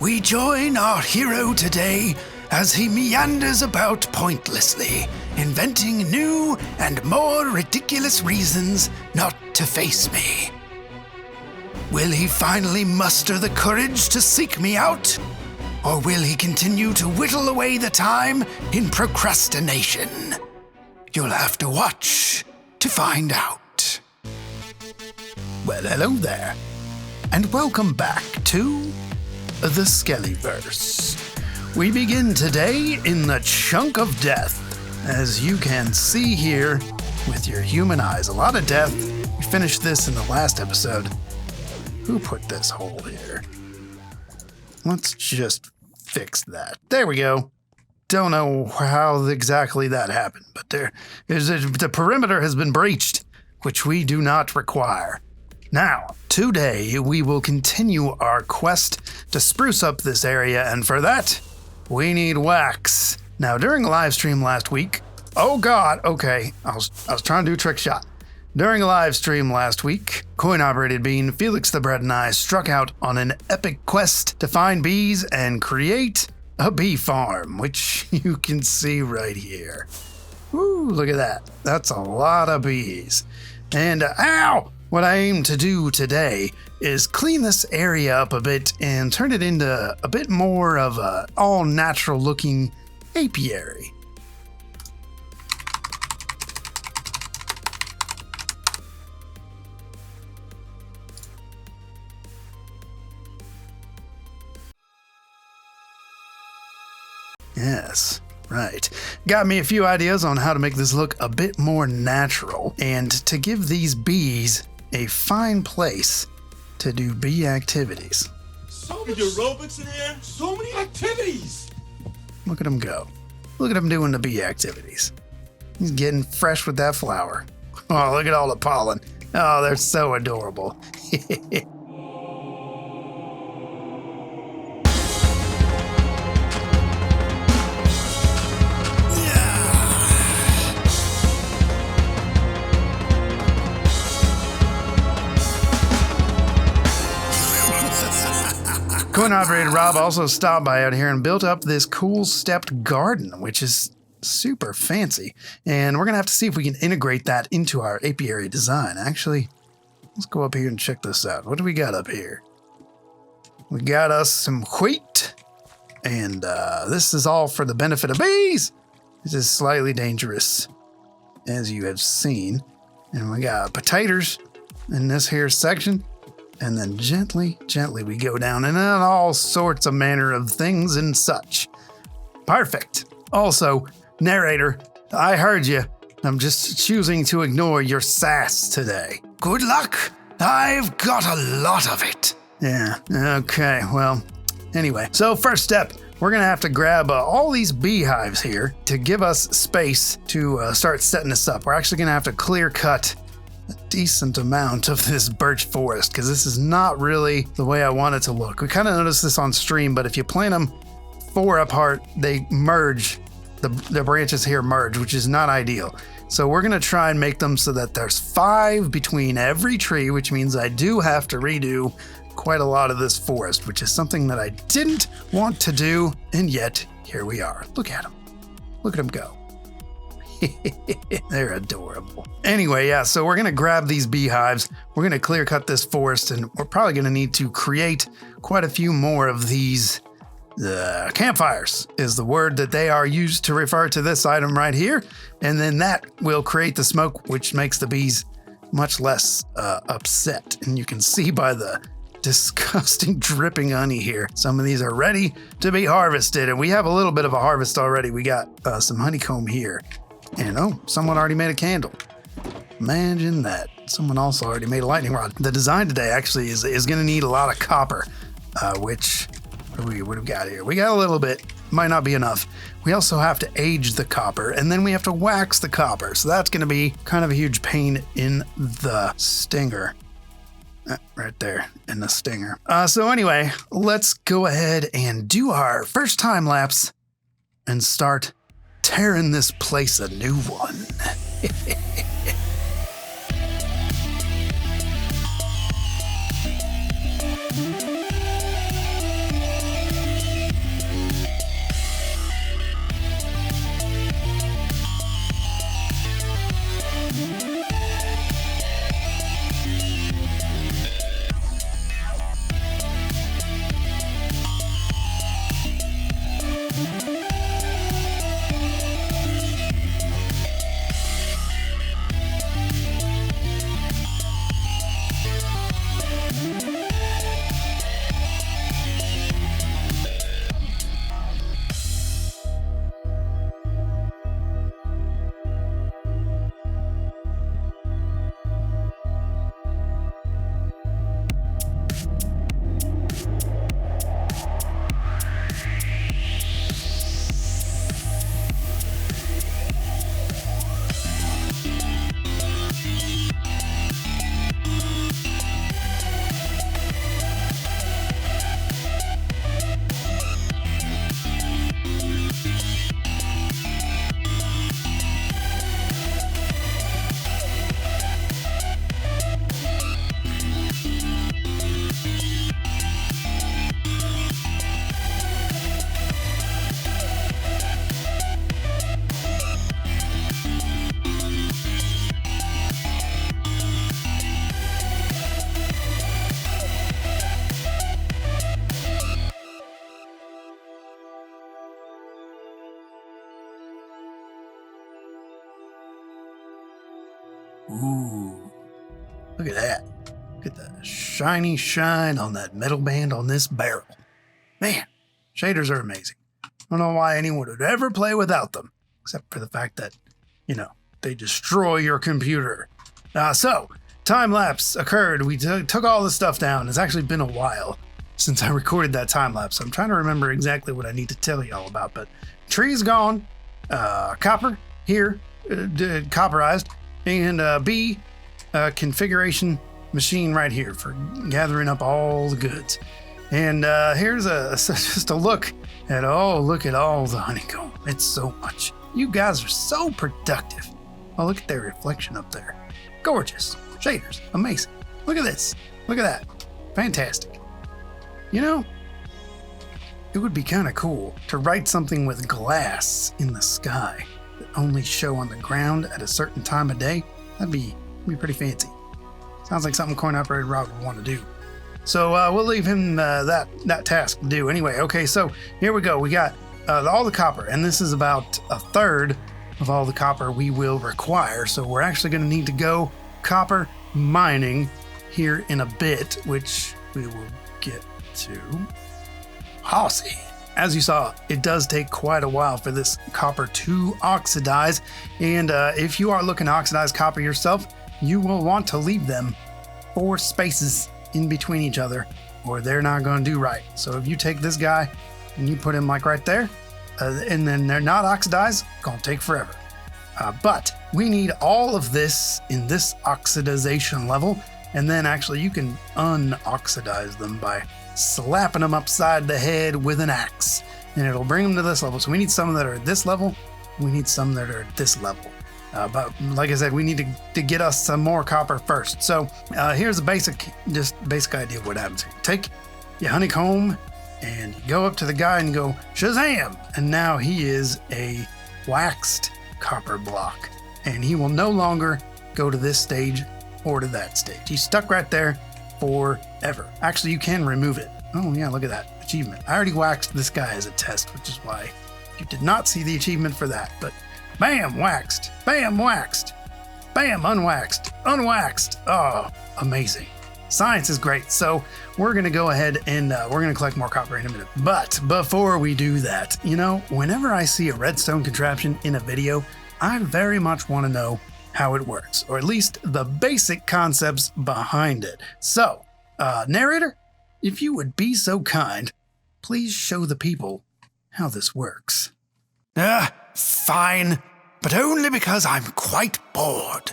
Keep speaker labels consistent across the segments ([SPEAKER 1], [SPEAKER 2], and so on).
[SPEAKER 1] we join our hero today as he meanders about pointlessly, inventing new and more ridiculous reasons not to face me. Will he finally muster the courage to seek me out? Or will he continue to whittle away the time in procrastination? You'll have to watch to find out. Well, hello there, and welcome back to the Skellyverse. We begin today in the chunk of death, as you can see here with your human eyes. A lot of death. We finished this in the last episode. Who put this hole here? Let's just fix that. There we go. Don't know how exactly that happened, but the perimeter has been breached, which we do not require. Now, today we will continue our quest to spruce up this area, and for that, we need wax. Now, during a live stream last week, oh god, okay, I was trying to do a trick shot. During a live stream last week, Coin-Operated Bean, Felix the Bread, and I struck out on an epic quest to find bees and create a bee farm, which you can see right here. Woo, look at that. That's a lot of bees. And, ow! What I aim to do today is clean this area up a bit and turn it into a bit more of a all-natural looking apiary. Yes, right. Got me a few ideas on how to make this look a bit more natural and to give these bees a fine place to do bee activities.
[SPEAKER 2] So many aerobics in here, so many activities.
[SPEAKER 1] Look at him go. Look at him doing the bee activities. He's getting fresh with that flower. Oh, look at all the pollen. Oh, they're so adorable. Coin-Operated Rob also stopped by out here and built up this cool stepped garden, which is super fancy. And we're going to have to see if we can integrate that into our apiary design. Actually, let's go up here and check this out. What do we got up here? We got us some wheat. And this is all for the benefit of bees. This is slightly dangerous, as you have seen. And we got potatoes in this here section. And then gently we go down and then all sorts of manner of things and such. Perfect. Also, narrator, I heard you. I'm just choosing to ignore your sass today. Good luck. I've got a lot of it. Yeah, okay, well, anyway. So first step, we're going to have to grab all these beehives here to give us space to start setting this up. We're actually going to have to clear cut a decent amount of this birch forest because this is not really the way I want it to look. We kind of noticed this on stream, but if you plant them 4 apart, they merge. The branches here merge, which is not ideal. So we're going to try and make them so that there's 5 between every tree, which means I do have to redo quite a lot of this forest, which is something that I didn't want to do, and yet here we are. Look at them. Look at them go. They're adorable. Anyway, yeah, so we're going to grab these beehives. We're going to clear cut this forest, and we're probably going to need to create quite a few more of these campfires is the word that they are used to refer to this item right here. And then that will create the smoke, which makes the bees much less upset. And you can see by the disgusting dripping honey here, some of these are ready to be harvested. And we have a little bit of a harvest already. We got some honeycomb here. And oh, someone already made a candle. Imagine that. Someone also already made a lightning rod. The design today actually is going to need a lot of copper, which what have we got here? We got a little bit. Might not be enough. We also have to age the copper, and then we have to wax the copper. So that's going to be kind of a huge pain in the stinger. Right there in the stinger. So anyway, let's go ahead and do our first time lapse and start tearing this place a new one. Ooh, look at that. Look at the shiny shine on that metal band on this barrel. Man, shaders are amazing. I don't know why anyone would ever play without them, except for the fact that, they destroy your computer. So, time lapse occurred. We took all the stuff down. It's actually been a while since I recorded that time lapse. I'm trying to remember exactly what I need to tell y'all about, but tree's gone, copper here, copperized, and B configuration machine right here for gathering up all the goods. And here's just a look at look at all the honeycomb. It's so much. You guys are so productive. Oh, look at their reflection up there. Gorgeous. Shaders. Amazing. Look at this. Look at that. Fantastic. It would be kind of cool to write something with glass in the sky that only show on the ground at a certain time of day. That'd be pretty fancy. Sounds like something Coin Operated Rob would want to do. So we'll leave him that task to do. Anyway, okay, so here we go. We got all the copper, and this is about a third of all the copper we will require. So we're actually going to need to go copper mining here in a bit, which we will get to. Hossy. As you saw, it does take quite a while for this copper to oxidize, and if you are looking to oxidize copper yourself, you will want to leave them 4 spaces in between each other, or they're not going to do right. So if you take this guy and you put him like right there, and then they're not oxidized, gonna take forever. But we need all of this in this oxidization level, and then actually you can unoxidize them by slapping them upside the head with an axe, and it'll bring them to this level. So we need some that are at this level, we need some that are at this level. But like I said, we need to get us some more copper first. So here's a basic idea of what happens here. Take your honeycomb and you go up to the guy and you go, Shazam! And now he is a waxed copper block. And he will no longer go to this stage or to that stage. He's stuck right there forever. Actually, you can remove it. Oh yeah, look at that achievement. I already waxed this guy as a test, which is why you did not see the achievement for that. But bam, waxed. Bam, waxed. Bam, unwaxed. Unwaxed. Oh, amazing. Science is great. So we're going to go ahead and we're going to collect more copper in a minute. But before we do that, whenever I see a redstone contraption in a video, I very much want to know how it works, or at least the basic concepts behind it. So, narrator, if you would be so kind, please show the people how this works. Fine, but only because I'm quite bored.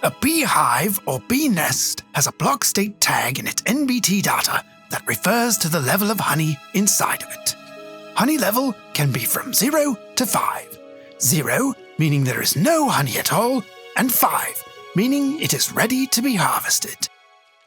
[SPEAKER 1] A beehive or bee nest has a block state tag in its NBT data that refers to the level of honey inside of it. Honey level can be from 0 to 5. 0 meaning there is no honey at all, and 5 meaning it is ready to be harvested.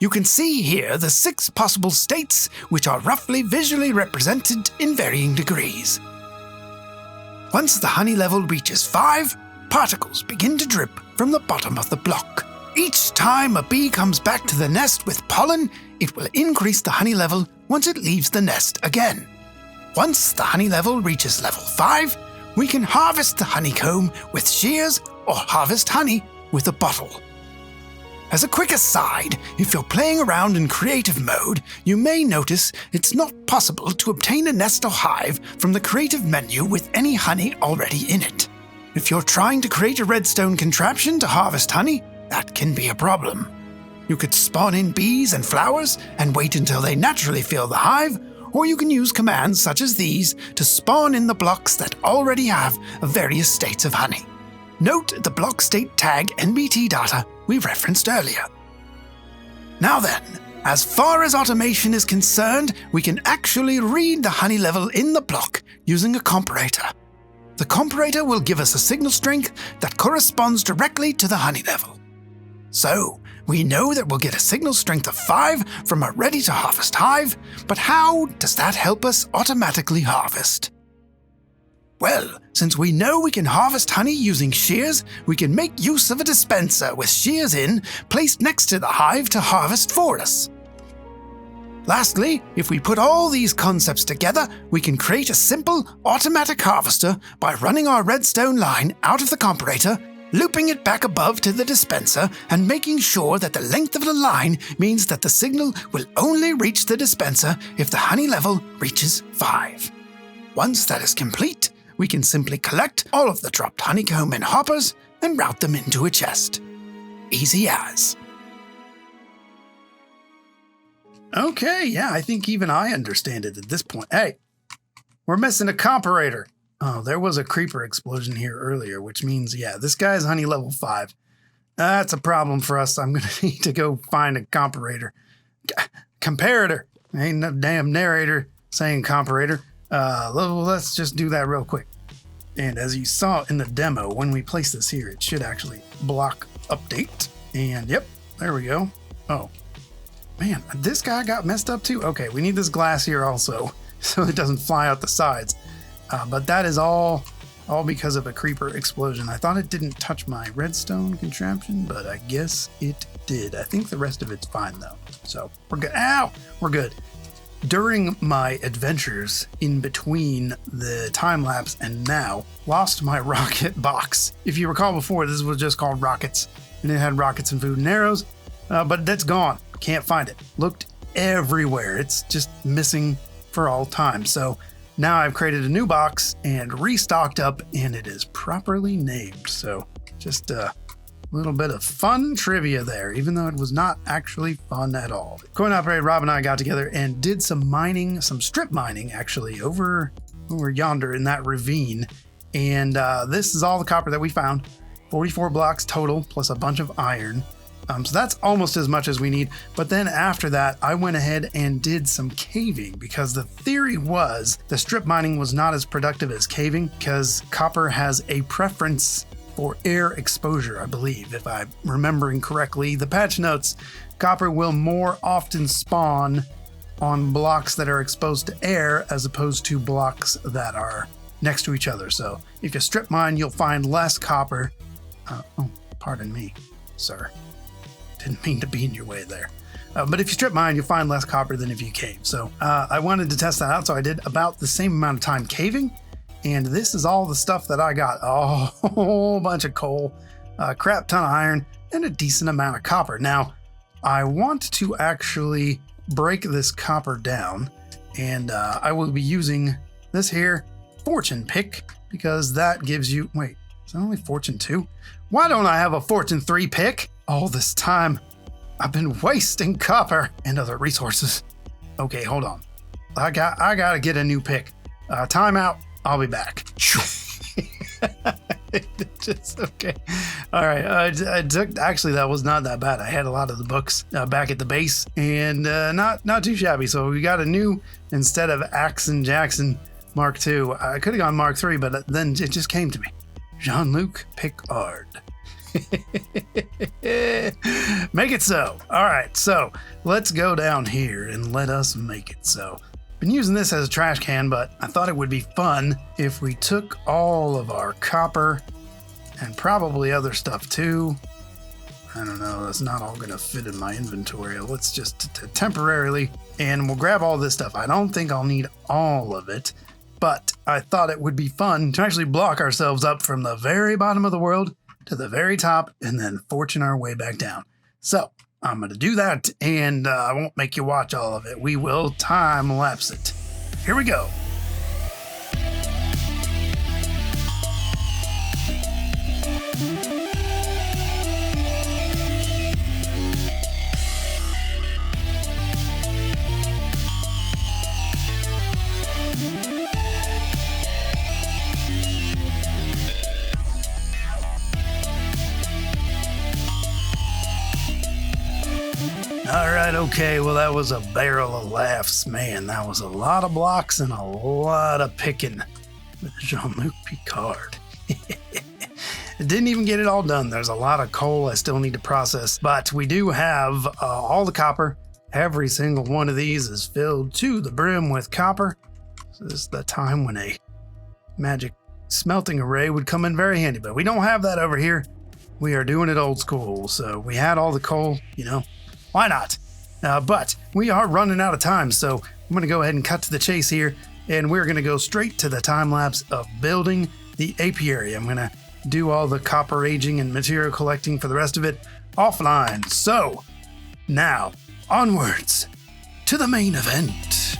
[SPEAKER 1] You can see here the 6 possible states, which are roughly visually represented in varying degrees. Once the honey level reaches 5, particles begin to drip from the bottom of the block. Each time a bee comes back to the nest with pollen, it will increase the honey level once it leaves the nest again. Once the honey level reaches level 5, we can harvest the honeycomb with shears or harvest honey with a bottle. As a quick aside, if you're playing around in creative mode, you may notice it's not possible to obtain a nest or hive from the creative menu with any honey already in it. If you're trying to create a redstone contraption to harvest honey, that can be a problem. You could spawn in bees and flowers and wait until they naturally fill the hive, or you can use commands such as these to spawn in the blocks that already have various states of honey. Note the block state tag NBT data we referenced earlier. Now then, as far as automation is concerned, we can actually read the honey level in the block using a comparator. The comparator will give us a signal strength that corresponds directly to the honey level. So, we know that we'll get a signal strength of 5 from a ready-to-harvest hive, but how does that help us automatically harvest? Well, since we know we can harvest honey using shears, we can make use of a dispenser with shears in, placed next to the hive to harvest for us. Lastly, if we put all these concepts together, we can create a simple automatic harvester by running our redstone line out of the comparator looping it back above to the dispenser and making sure that the length of the line means that the signal will only reach the dispenser if the honey level reaches 5. Once that is complete, we can simply collect all of the dropped honeycomb in hoppers and route them into a chest. Easy as. Okay, yeah, I think even I understand it at this point. Hey, we're missing a Comparator. Oh, there was a creeper explosion here earlier, which means, yeah, this guy's honey level 5. That's a problem for us. I'm going to need to go find a Comparator. Comparator. Ain't no damn narrator saying Comparator. Let's just do that real quick. And as you saw in the demo, when we place this here, it should actually block update. And yep, there we go. Oh, man, this guy got messed up too. Okay, we need this glass here also so it doesn't fly out the sides. But that is all because of a creeper explosion. I thought it didn't touch my redstone contraption, but I guess it did. I think the rest of it's fine though. So we're good. Ow! We're good. During my adventures in between the time lapse and now, lost my rocket box. If you recall before, this was just called rockets, and it had rockets and food and arrows, but that's gone. Can't find it. Looked everywhere. It's just missing for all time. So now I've created a new box and restocked up, and it is properly named. So just a little bit of fun trivia there, even though it was not actually fun at all. Coin Operator Rob and I got together and did some mining, some strip mining actually, over yonder in that ravine. And this is all the copper that we found. 44 blocks total, plus a bunch of iron. So that's almost as much as we need. But then after that, I went ahead and did some caving, because the theory was the strip mining was not as productive as caving because copper has a preference for air exposure, I believe, if I'm remembering correctly. The patch notes, copper will more often spawn on blocks that are exposed to air as opposed to blocks that are next to each other. So if you strip mine, you'll find less copper. Oh, pardon me, sir. Didn't mean to be in your way there. But if you strip mine, you'll find less copper than if you cave. So I wanted to test that out, so I did about the same amount of time caving. And this is all the stuff that I got. A whole bunch of coal, a crap ton of iron, and a decent amount of copper. Now, I want to actually break this copper down, and I will be using this here fortune pick, because that gives you... Wait, is that only fortune 2? Why don't I have a fortune 3 pick? All this time, I've been wasting copper and other resources. Okay, hold on. I gotta get a new pick. Time out. I'll be back. Just okay. All right. Actually, that was not that bad. I had a lot of the books back at the base, and not too shabby. So we got a new, instead of Axon Jackson Mark II. I could have gone Mark III, but then it just came to me. Jean-Luc Picard. Make it so. All right. So let's go down here and let us make it so. Been using this as a trash can, but I thought it would be fun if we took all of our copper and probably other stuff too. I don't know, that's not all gonna fit in my inventory. Let's just temporarily, and we'll grab all this stuff. I don't think I'll need all of it, but I thought it would be fun to actually block ourselves up from the very bottom of the world to the very top and then fortune our way back down. So I'm going to do that, and I won't make you watch all of it. We will time lapse it. Here we go. All right, okay, well, that was a barrel of laughs. Man, that was a lot of blocks and a lot of picking with Jean-Luc Picard. Didn't even get it all done. There's a lot of coal I still need to process, but we do have all the copper. Every single one of these is filled to the brim with copper. So this is the time when a magic smelting array would come in very handy, but we don't have that over here. We are doing it old school, so we had all the coal, you know. Why not? But we are running out of time, so I'm going to go ahead and cut to the chase here, and we're going to go straight to the time lapse of building the apiary. I'm going to do all the copper aging and material collecting for the rest of it offline. So, now, onwards to the main event.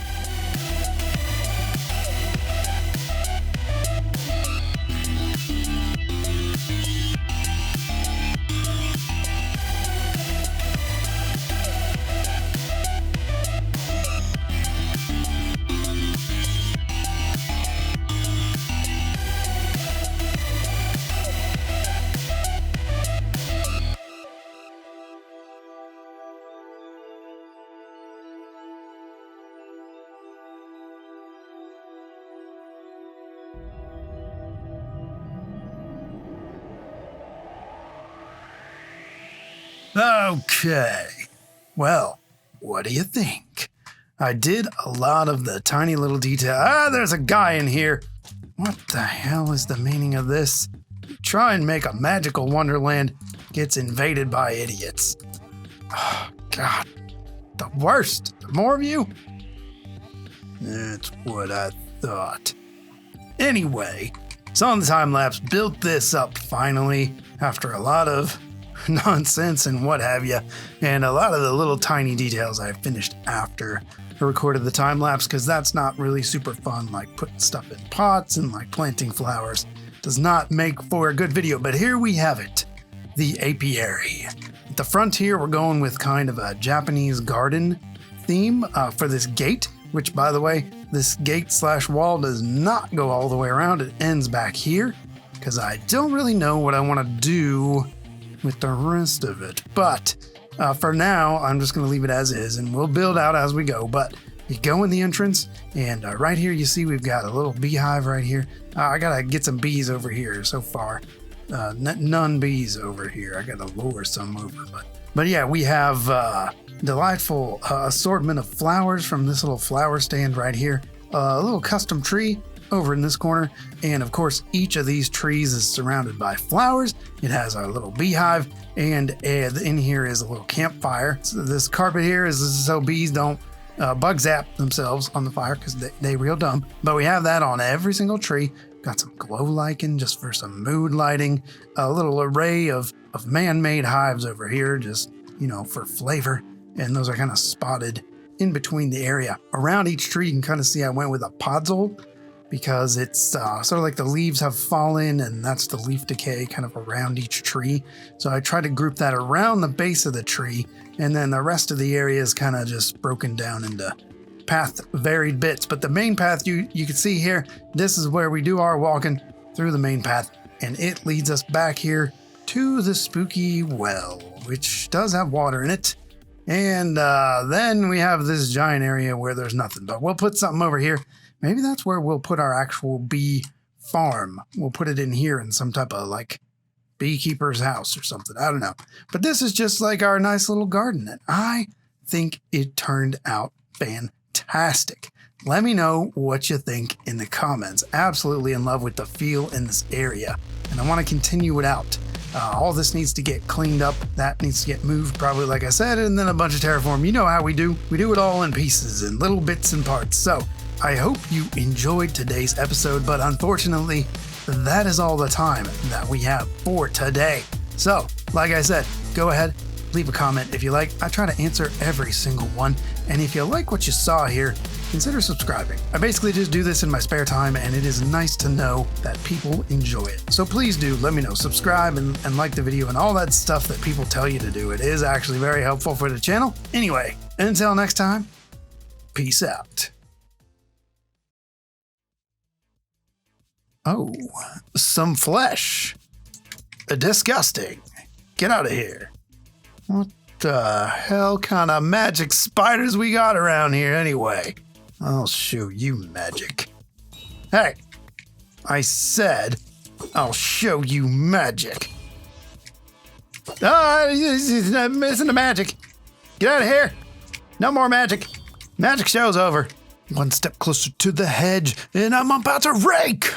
[SPEAKER 1] Okay, well, what do you think? I did a lot of the tiny little detail. There's a guy in here. What the hell is the meaning of this? Try and make a magical wonderland, gets invaded by idiots. Oh, God, the worst. More of you? That's what I thought. Anyway, so on the time lapse, built this up finally after a lot of nonsense and what have you, and a lot of the little tiny details I finished after I recorded the time lapse, because that's not really super fun, like putting stuff in pots and like planting flowers does not make for a good video. But here we have it, the apiary. At the front here, we're going with kind of a Japanese garden theme for this gate, which, by the way, this gate / wall does not go all the way around. It ends back here because I don't really know what I want to do with the rest of it. But for now, I'm just going to leave it as is, and we'll build out as we go. But you go in the entrance, and right here you see we've got a little beehive right here. I got to get some bees over here so far. None bees over here. I got to lure some over. But yeah, we have delightful assortment of flowers from this little flower stand right here. A little custom tree over in this corner, and of course each of these trees is surrounded by flowers. It has our little beehive, and in here is a little campfire. So this carpet here is so bees don't bug zap themselves on the fire, because they real dumb. But we have that on every single tree. Got some glow lichen just for some mood lighting. A little array of man-made hives over here, just, you know, for flavor. And those are kind of spotted in between the area. Around each tree, you can kind of see I went with a podzol, because it's sort of like the leaves have fallen, and that's the leaf decay kind of around each tree. So I tried to group that around the base of the tree, and then the rest of the area is kind of just broken down into path varied bits. But the main path you can see here, this is where we do our walking through the main path, and it leads us back here to the spooky well, which does have water in it. And then we have this giant area where there's nothing, but we'll put something over here. Maybe that's where we'll put our actual bee farm. We'll put it in here in some type of like beekeeper's house or something. I don't know. But this is just like our nice little garden, and I think it turned out fantastic. Let me know what you think in the comments. Absolutely in love with the feel in this area, and I want to continue it out. All this needs to get cleaned up. That needs to get moved, probably, like I said, and then a bunch of terraform. You know how we do. We do it all in pieces and little bits and parts. So I hope you enjoyed today's episode, but unfortunately, that is all the time that we have for today. So, like I said, go ahead, leave a comment if you like. I try to answer every single one. And if you like what you saw here, consider subscribing. I basically just do this in my spare time, and it is nice to know that people enjoy it. So please do let me know. Subscribe and like the video and all that stuff that people tell you to do. It is actually very helpful for the channel. Anyway, until next time, peace out. Oh, some flesh. Disgusting. Get out of here. What the hell kind of magic spiders we got around here anyway? I'll show you magic. Hey, I said I'll show you magic. Isn't the magic. Get out of here. No more magic. Magic show's over. One step closer to the hedge, and I'm about to rake.